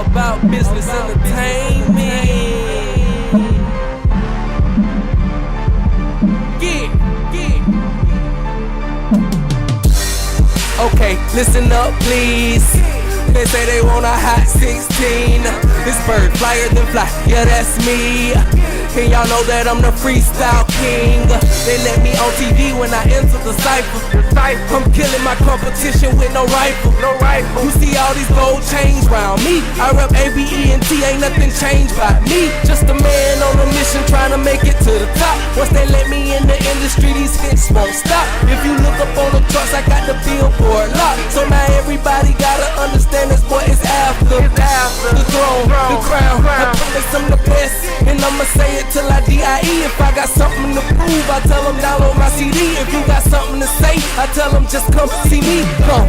about business entertainment. Okay, listen up please. They say they want a hot 16. This bird flyer than fly, yeah that's me. And y'all know that I'm the freestyle king. They let me on TV when I enter the cypher. I'm killing my competition with no rifle. You see all these gold chains round me. I rep ABENT, ain't nothing changed by me. Just a man on a mission trying to make it to the top. Once they let me in the industry, these hits won't stop. If you look up on the charts, I got the billboard locked. So now everybody gotta understand this boy is after the throne, the crown. I promise I'm the best, and I'ma say it till I die. If I got something to prove, I tell them download my CD. If you got something to say, I tell them just come see me. Come.